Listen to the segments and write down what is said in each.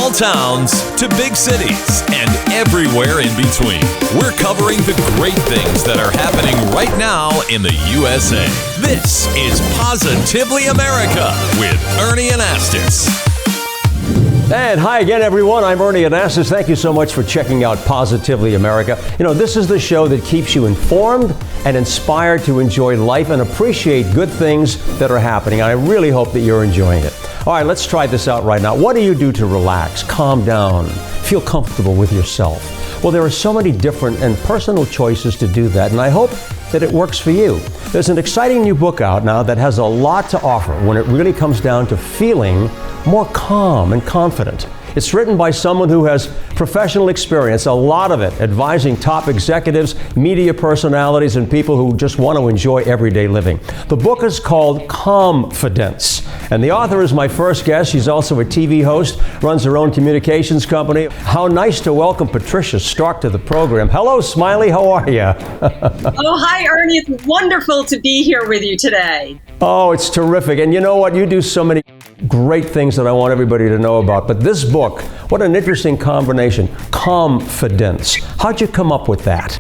small towns to big cities and everywhere in between. We're covering the great things that are happening right now in the USA. This is Positively America with Ernie Anastas. And hi again, everyone. I'm Ernie Anastas. Thank you so much for checking out Positively America. You know, this is the show that keeps you informed and inspired to enjoy life and appreciate good things that are happening. And I really hope that you're enjoying it. All right, let's try this out right now. What do you do to relax, calm down, feel comfortable with yourself? Well, there are so many different and personal choices to do that, and I hope that it works for you. There's an exciting new book out now that has a lot to offer when it really comes down to feeling more calm and confident. It's written by someone who has professional experience, a lot of it, advising top executives, media personalities, and people who just want to enjoy everyday living. The book is called Calmfidence, and the author is my first guest. She's also a TV host, runs her own communications company. How nice to welcome Patricia Stark to the program. Hello, Smiley. How are you? Oh, hi, Ernie. It's wonderful to be here with you today. Oh, it's terrific. And you know what? You do so many great things that I want everybody to know about. But this book, what an interesting combination. Calmfidence. How'd you come up with that?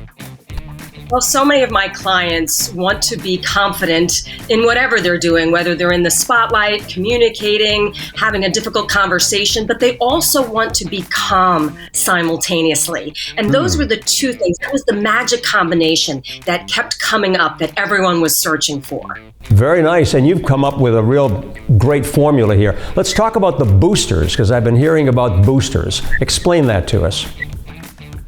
Well, so many of my clients want to be confident in whatever they're doing, whether they're in the spotlight, communicating, having a difficult conversation, but they also want to be calm simultaneously. And those were the two things. That was the magic combination that kept coming up that everyone was searching for. Very nice. And you've come up with a real great formula here. Let's talk about the boosters, because I've been hearing about boosters. Explain that to us.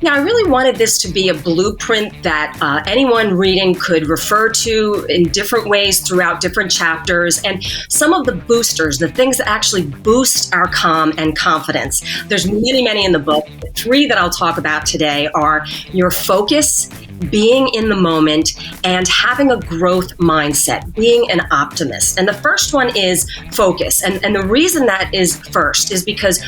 Yeah, I really wanted this to be a blueprint that anyone reading could refer to in different ways throughout different chapters. And some of the boosters, the things that actually boost our calm and confidence. There's many, many in the book. The three that I'll talk about today are your focus, being in the moment, and having a growth mindset, being an optimist. And the first one is focus. And the reason that is first is because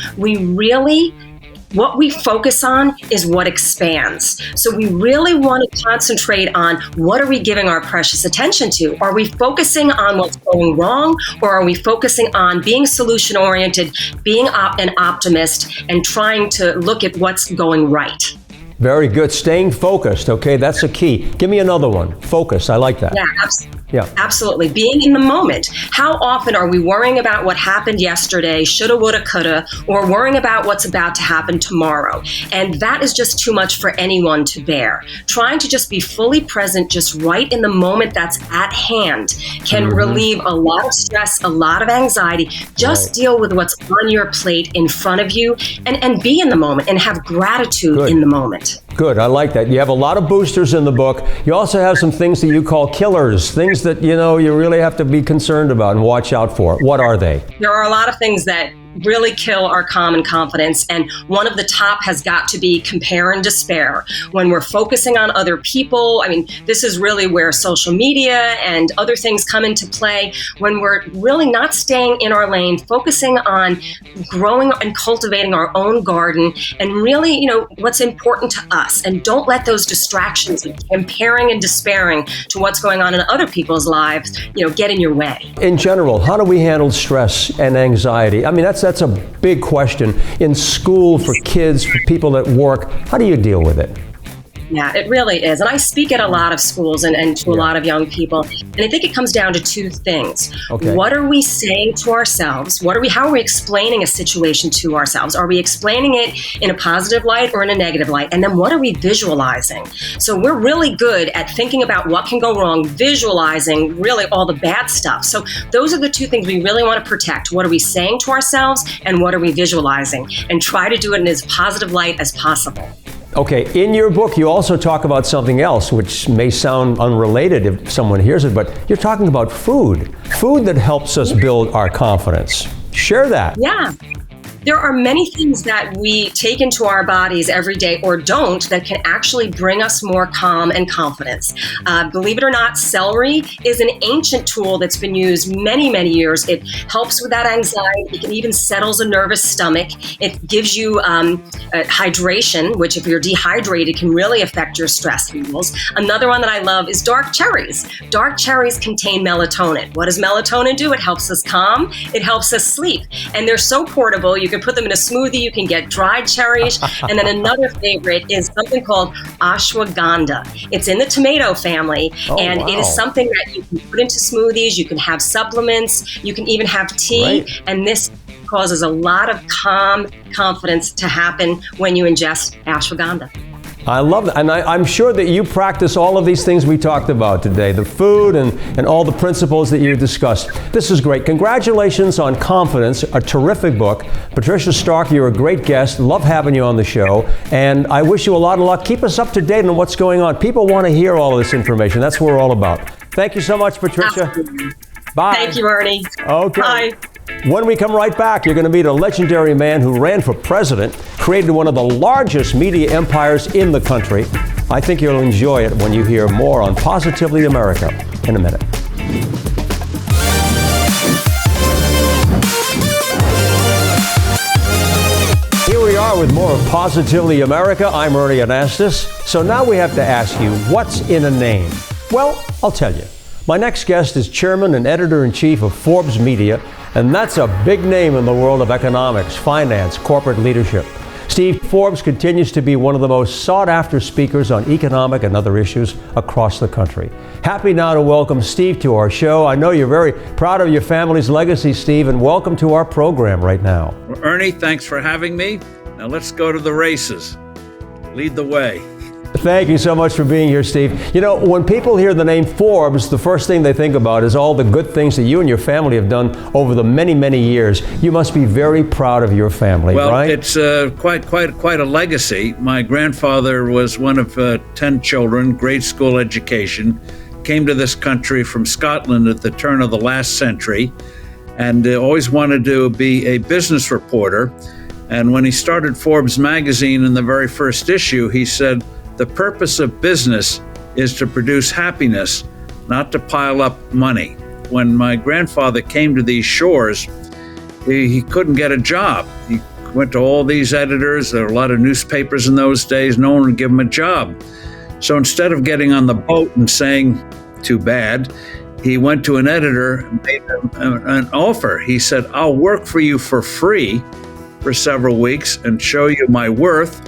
what we focus on is what expands. So we really want to concentrate on what are we giving our precious attention to? Are we focusing on what's going wrong, or are we focusing on being solution-oriented, being an optimist, and trying to look at what's going right? Very good. Staying focused. Okay, that's a key. Give me another one. Focus. I like that. Yeah, absolutely. Being in the moment. How often are we worrying about what happened yesterday, shoulda, woulda, coulda, or worrying about what's about to happen tomorrow? And that is just too much for anyone to bear. Trying to just be fully present, just right in the moment that's at hand, can relieve a lot of stress, a lot of anxiety. Just deal with what's on your plate in front of you and be in the moment and have gratitude in the moment. Good. I like that. You have a lot of boosters in the book. You also have some things that you call killers, things that, you know, you really have to be concerned about and watch out for. What are they? There are a lot of things that really kill our calm and confidence. And one of the top has got to be compare and despair. When we're focusing on other people, I mean, this is really where social media and other things come into play. When we're really not staying in our lane, focusing on growing and cultivating our own garden and really, you know, what's important to us. And don't let those distractions of comparing and despairing to what's going on in other people's lives, you know, get in your way. In general, how do we handle stress and anxiety? I mean, that's a big question. In school, for kids, for people at work, how do you deal with it? Yeah, it really is. And I speak at a lot of schools and to a lot of young people. And I think it comes down to two things. Okay. What are we saying to ourselves? How are we explaining a situation to ourselves? Are we explaining it in a positive light or in a negative light? And then what are we visualizing? So we're really good at thinking about what can go wrong, visualizing really all the bad stuff. So those are the two things we really want to protect. What are we saying to ourselves and what are we visualizing? And try to do it in as positive light as possible. Okay, in your book, you also talk about something else, which may sound unrelated if someone hears it, but you're talking about food that helps us build our confidence. Share that. Yeah. There are many things that we take into our bodies every day or don't that can actually bring us more calm and confidence. Believe it or not, celery is an ancient tool that's been used many, many years. It helps with that anxiety. It can even settles a nervous stomach. It gives you hydration, which if you're dehydrated can really affect your stress levels. Another one that I love is dark cherries. Dark cherries contain melatonin. What does melatonin do? It helps us calm. It helps us sleep. And they're so portable. You can put them in a smoothie. You can get dried cherries. And then another favorite is something called ashwagandha. It's in the tomato family. And it is something that you can put into smoothies. You can have supplements. You can even have tea. Right. And this causes a lot of calm confidence to happen when you ingest ashwagandha. I love that. And I'm sure that you practice all of these things we talked about today, the food and all the principles that you discussed. This is great. Congratulations on Calmfidence, a terrific book. Patricia Stark, you're a great guest. Love having you on the show. And I wish you a lot of luck. Keep us up to date on what's going on. People want to hear all of this information. That's what we're all about. Thank you so much, Patricia. Absolutely. Bye. Thank you, Ernie. Okay. Bye. When we come right back, you're going to meet a legendary man who ran for president, created one of the largest media empires in the country. I think you'll enjoy it when you hear more on Positively America in a minute. Here we are with more of Positively America. I'm Ernie Anastas. So now we have to ask you, what's in a name? Well, I'll tell you. My next guest is chairman and editor-in-chief of Forbes Media, and that's a big name in the world of economics, finance, corporate leadership. Steve, Forbes continues to be one of the most sought-after speakers on economic and other issues across the country. Happy now to welcome Steve to our show. I know you're very proud of your family's legacy, Steve, and welcome to our program right now. Well, Ernie, thanks for having me. Now let's go to the races. Lead the way. Thank you so much for being here, Steve. You know, when people hear the name Forbes, the first thing they think about is all the good things that you and your family have done over the many, many years. You must be very proud of your family, well, right? It's quite a legacy. My grandfather was one of 10 children, grade school education, came to this country from Scotland at the turn of the last century, and always wanted to be a business reporter. And when he started Forbes magazine in the very first issue, he said, "The purpose of business is to produce happiness, not to pile up money." When my grandfather came to these shores, he couldn't get a job. He went to all these editors. There were a lot of newspapers in those days. No one would give him a job. So instead of getting on the boat and saying, "Too bad," he went to an editor and made him an offer. He said, "I'll work for you for free for several weeks and show you my worth.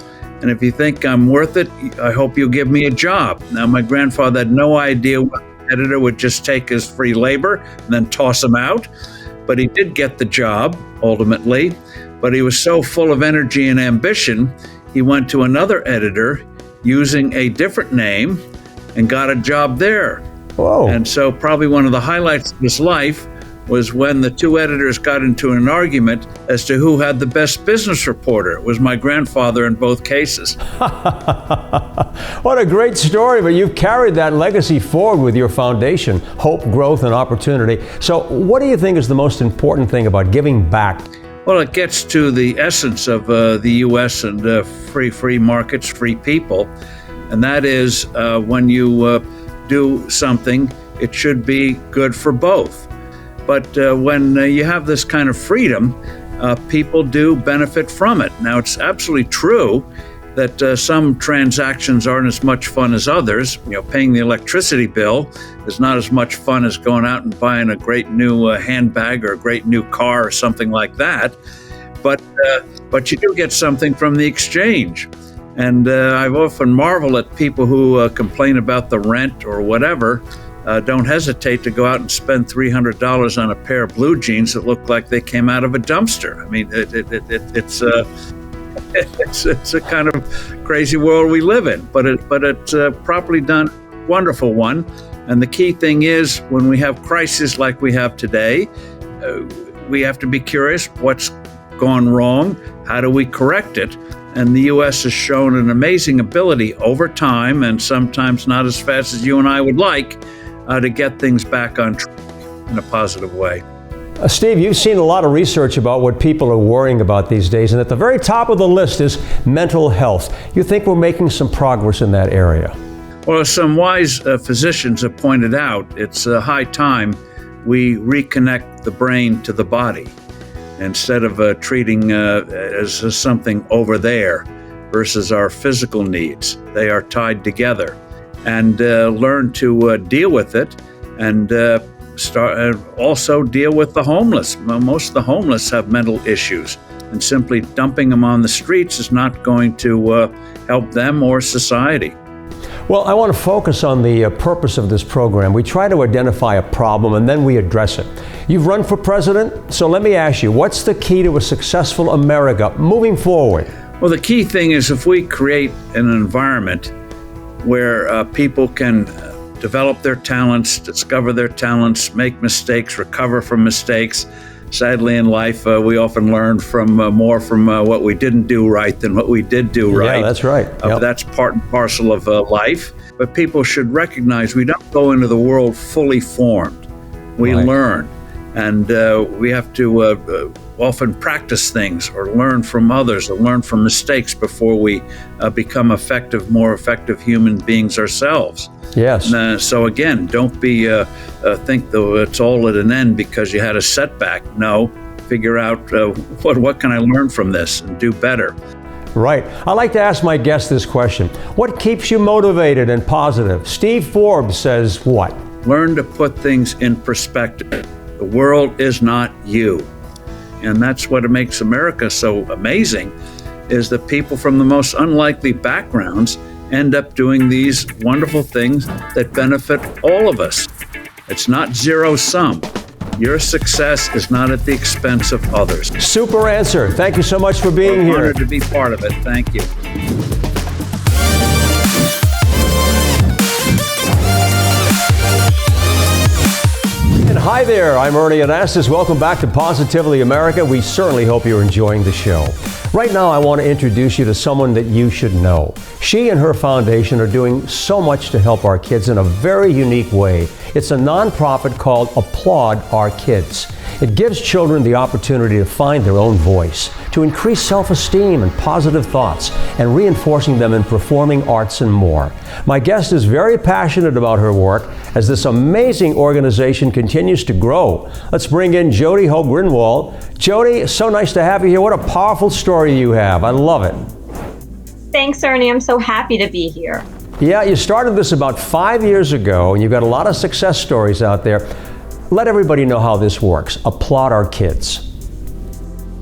And if you think I'm worth it, I hope you'll give me a job." Now, my grandfather had no idea what editor would just take his free labor and then toss him out. But he did get the job, ultimately. But he was so full of energy and ambition, he went to another editor using a different name and got a job there. Whoa. And so probably one of the highlights of his life was when the two editors got into an argument as to who had the best business reporter. It was my grandfather in both cases. What a great story, but you've carried that legacy forward with your foundation, Hope, Growth, and Opportunity. So what do you think is the most important thing about giving back? Well, it gets to the essence of the U.S. and free markets, free people. And that is when you do something, it should be good for both. But when you have this kind of freedom, people do benefit from it. Now, it's absolutely true that some transactions aren't as much fun as others. You know, paying the electricity bill is not as much fun as going out and buying a great new handbag or a great new car or something like that. But you do get something from the exchange. And I've often marveled at people who complain about the rent or whatever. Don't hesitate to go out and spend $300 on a pair of blue jeans that look like they came out of a dumpster. I mean, it's a kind of crazy world we live in, but it's properly done, wonderful one. And the key thing is, when we have crises like we have today, we have to be curious, what's gone wrong? How do we correct it? And the U.S. has shown an amazing ability over time, and sometimes not as fast as you and I would like, to get things back on track in a positive way. Steve, you've seen a lot of research about what people are worrying about these days, and at the very top of the list is mental health. You think we're making some progress in that area? Well, as some wise physicians have pointed out, it's high time we reconnect the brain to the body instead of treating as something over there versus our physical needs. They are tied together. And learn to deal with it, and also deal with the homeless. Most of the homeless have mental issues. And simply dumping them on the streets is not going to help them or society. Well, I want to focus on the purpose of this program. We try to identify a problem and then we address it. You've run for president, so let me ask you, what's the key to a successful America moving forward? Well, the key thing is if we create an environment where people can develop their talents, discover their talents, make mistakes, recover from mistakes. Sadly, in life, we often learn from more from what we didn't do right than what we did do right. Yeah, that's right. Yep. That's part and parcel of life. But people should recognize we don't go into the world fully formed. We learn. And we have to often practice things or learn from others or learn from mistakes before we become more effective human beings ourselves. Yes. So again, don't think that it's all at an end because you had a setback. No, figure out what can I learn from this and do better. Right. I like to ask my guests this question. What keeps you motivated and positive? Steve Forbes says what? Learn to put things in perspective. The world is not you. And that's what makes America so amazing, is that people from the most unlikely backgrounds end up doing these wonderful things that benefit all of us. It's not zero sum. Your success is not at the expense of others. Super answer. Thank you so much for being I'm here. honored to be part of it. Thank you. Hi there, I'm Ernie Anastas. Welcome back to Positively America. We certainly hope you're enjoying the show. Right now, I want to introduce you to someone that you should know. She and her foundation are doing so much to help our kids in a very unique way. It's a nonprofit called Applaud Our Kids. It gives children the opportunity to find their own voice, to increase self-esteem and positive thoughts, and reinforcing them in performing arts and more. My guest is very passionate about her work as this amazing organization continues to grow. Let's bring in Jodi Hope Grinwald. Jodi, so nice to have you here. What a powerful story you have. I love it. Thanks, Ernie. I'm so happy to be here. Yeah, you started this about 5 years ago, and you've got a lot of success stories out there. Let everybody know how this works. Applaud Our Kids.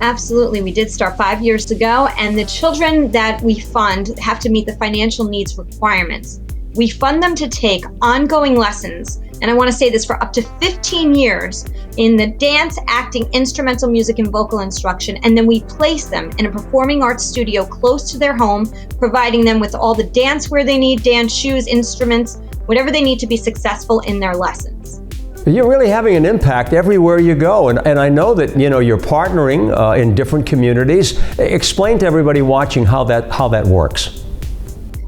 Absolutely. We did start 5 years ago, and the children that we fund have to meet the financial needs requirements. We fund them to take ongoing lessons, and I want to say this, for up to 15 years in the dance, acting, instrumental music, and vocal instruction, and then we place them in a performing arts studio close to their home, providing them with all the dance wear they need, dance shoes, instruments, whatever they need to be successful in their lessons. You're really having an impact everywhere you go, and I know that you're partnering in different communities. Explain to everybody watching how that works.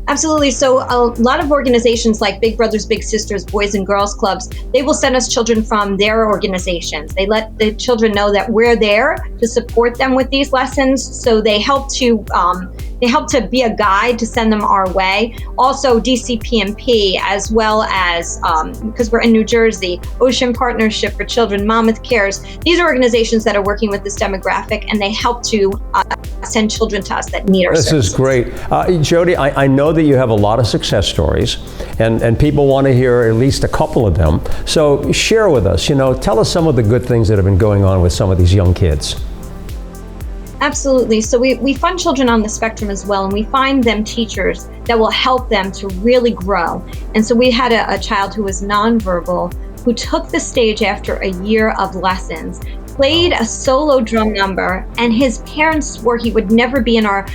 Absolutely. So a lot of organizations like Big Brothers Big Sisters, Boys and Girls Clubs, they will send us children from their organizations. They let the children know that we're there to support them with these lessons. So they help to be a guide to send them our way. Also DCPMP, as well as, because we're in New Jersey, Ocean Partnership for Children, Monmouth Cares. These are organizations that are working with this demographic, and they help to send children to us that need our services. This is great. Jodi, I know that you have a lot of success stories, and people want to hear at least a couple of them. So share with us, tell us some of the good things that have been going on with some of these young kids. Absolutely. So we fund children on the spectrum as well, and we find them teachers that will help them to really grow. And so we had a child who was nonverbal, who took the stage after a year of lessons, played a solo drum number, and his parents swore he would never be in our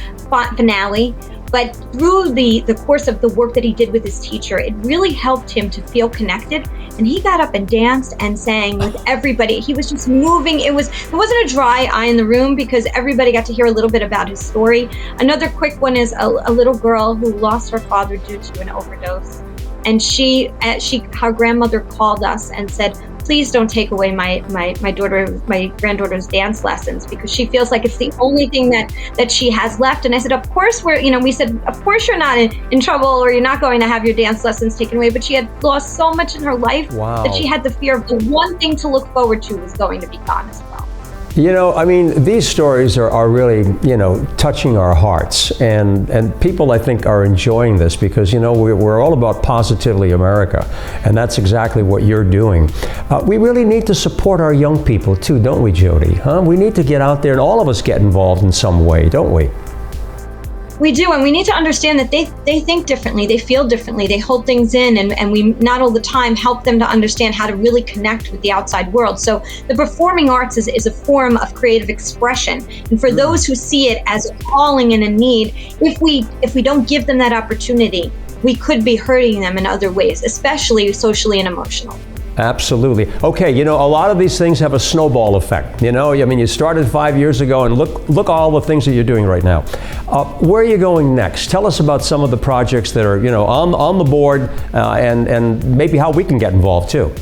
finale. But through the course of the work that he did with his teacher, it really helped him to feel connected. And he got up and danced and sang with everybody. He was just moving. There wasn't a dry eye in the room because everybody got to hear a little bit about his story. Another quick one is a little girl who lost her father due to an overdose. And her grandmother called us and said, please don't take away my granddaughter's dance lessons, because she feels like it's the only thing that she has left. And I said, of course we said, of course you're not in trouble, or you're not going to have your dance lessons taken away. But she had lost so much in her life that she had the fear of the one thing to look forward to was going to be gone as well. You know, I mean, these stories are really, touching our hearts. And people, I think, are enjoying this because, we're all about Positively America. And that's exactly what you're doing. We really need to support our young people, too, don't we, Jodi? Huh? We need to get out there and all of us get involved in some way, don't we? We do, and we need to understand that they think differently, they feel differently, they hold things in, and we not all the time help them to understand how to really connect with the outside world. So the performing arts is a form of creative expression, and for those who see it as a calling and a need, if we don't give them that opportunity, we could be hurting them in other ways, especially socially and emotionally. Absolutely. Okay, a lot of these things have a snowball effect. You started 5 years ago, and look all the things that you're doing right now. Where are you going next? Tell us about some of the projects that are, on the board, and maybe how we can get involved too.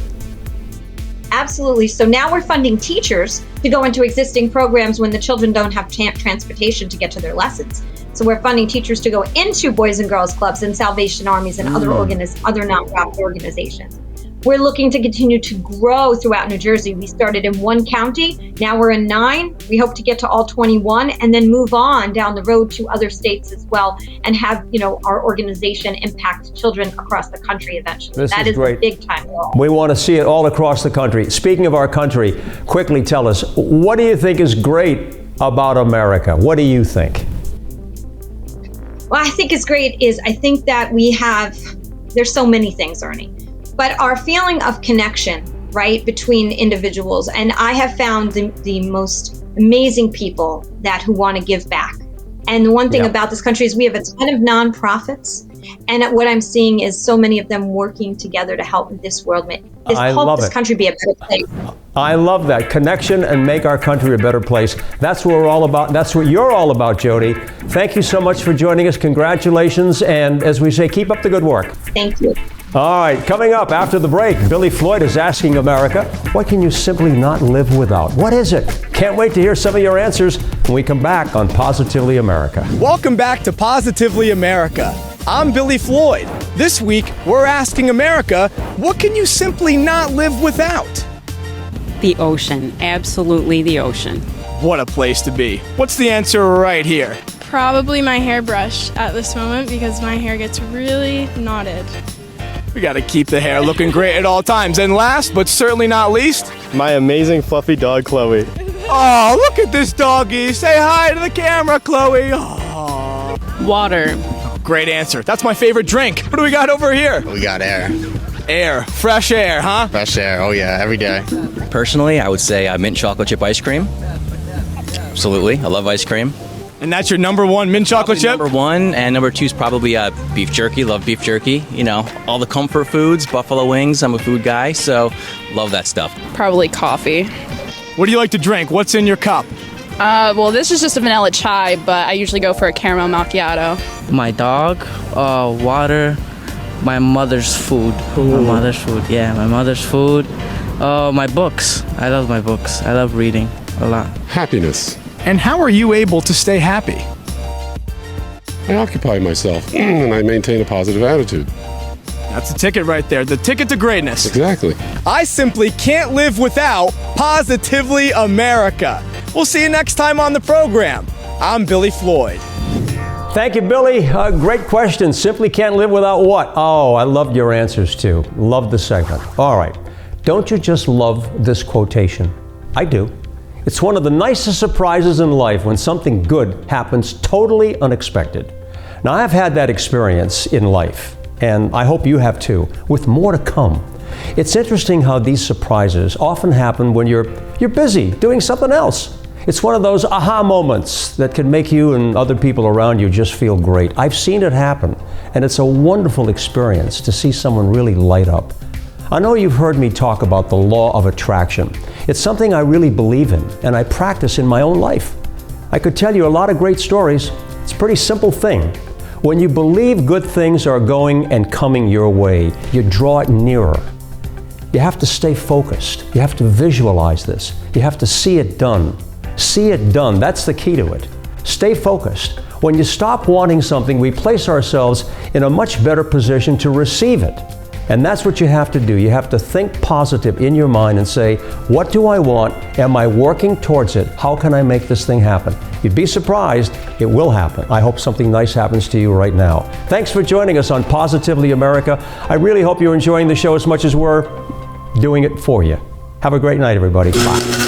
Absolutely. So now we're funding teachers to go into existing programs when the children don't have transportation to get to their lessons. So we're funding teachers to go into Boys and Girls Clubs and Salvation Armies and other nonprofit organizations. We're looking to continue to grow throughout New Jersey. We started in 1 county, now we're in 9. We hope to get to all 21 and then move on down the road to other states as well and have, our organization impact children across the country eventually. That is great. A big time goal. We want to see it all across the country. Speaking of our country, quickly tell us, what do you think is great about America? What do you think? What I think is great is I think that there's so many things, Ernie. But our feeling of connection, right, between individuals, and I have found the most amazing people who want to give back. And the one thing about this country is we have a ton of nonprofits, and what I'm seeing is so many of them working together to help this world, help this country be a better place. I love that. Connection and make our country a better place. That's what we're all about. That's what you're all about, Jodi. Thank you so much for joining us. Congratulations. And as we say, keep up the good work. Thank you. All right, coming up after the break, Billy Floyd is asking America, what can you simply not live without? What is it? Can't wait to hear some of your answers when we come back on Positively America. Welcome back to Positively America. I'm Billy Floyd. This week, we're asking America, what can you simply not live without? The ocean. Absolutely the ocean. What a place to be. What's the answer right here? Probably my hairbrush at this moment because my hair gets really knotted. We gotta keep the hair looking great at all times. And last, but certainly not least, my amazing fluffy dog, Chloe. Oh, look at this doggy. Say hi to the camera, Chloe. Oh. Water. Great answer. That's my favorite drink. What do we got over here? We got air. Air. Fresh air, huh? Fresh air. Oh, yeah. Every day. Personally, I would say mint chocolate chip ice cream. Absolutely. I love ice cream. And that's your number one mint chocolate chip? Number one, and number two is probably beef jerky. Love beef jerky. All the comfort foods, buffalo wings. I'm a food guy, so love that stuff. Probably coffee. What do you like to drink? What's in your cup? Well, this is just a vanilla chai, but I usually go for a caramel macchiato. My dog, water, my mother's food. My mother's food. My books. I love my books. I love reading a lot. Happiness. And how are you able to stay happy? I occupy myself and I maintain a positive attitude. That's the ticket right there, the ticket to greatness. Exactly. I simply can't live without Positively America. We'll see you next time on the program. I'm Billy Floyd. Thank you, Billy. Great question. Simply can't live without what? Oh, I loved your answers too. Loved the segment. All right. Don't you just love this quotation? I do. It's one of the nicest surprises in life when something good happens totally unexpected. Now, I've had that experience in life, and I hope you have too, with more to come. It's interesting how these surprises often happen when you're busy doing something else. It's one of those aha moments that can make you and other people around you just feel great. I've seen it happen, and it's a wonderful experience to see someone really light up. I know you've heard me talk about the law of attraction. It's something I really believe in, and I practice in my own life. I could tell you a lot of great stories. It's a pretty simple thing. When you believe good things are going and coming your way, you draw it nearer. You have to stay focused. You have to visualize this. You have to see it done. See it done. That's the key to it. Stay focused. When you stop wanting something, we place ourselves in a much better position to receive it. And that's what you have to do. You have to think positive in your mind and say, what do I want? Am I working towards it? How can I make this thing happen? You'd be surprised. It will happen. I hope something nice happens to you right now. Thanks for joining us on Positively America. I really hope you're enjoying the show as much as we're doing it for you. Have a great night, everybody. Bye.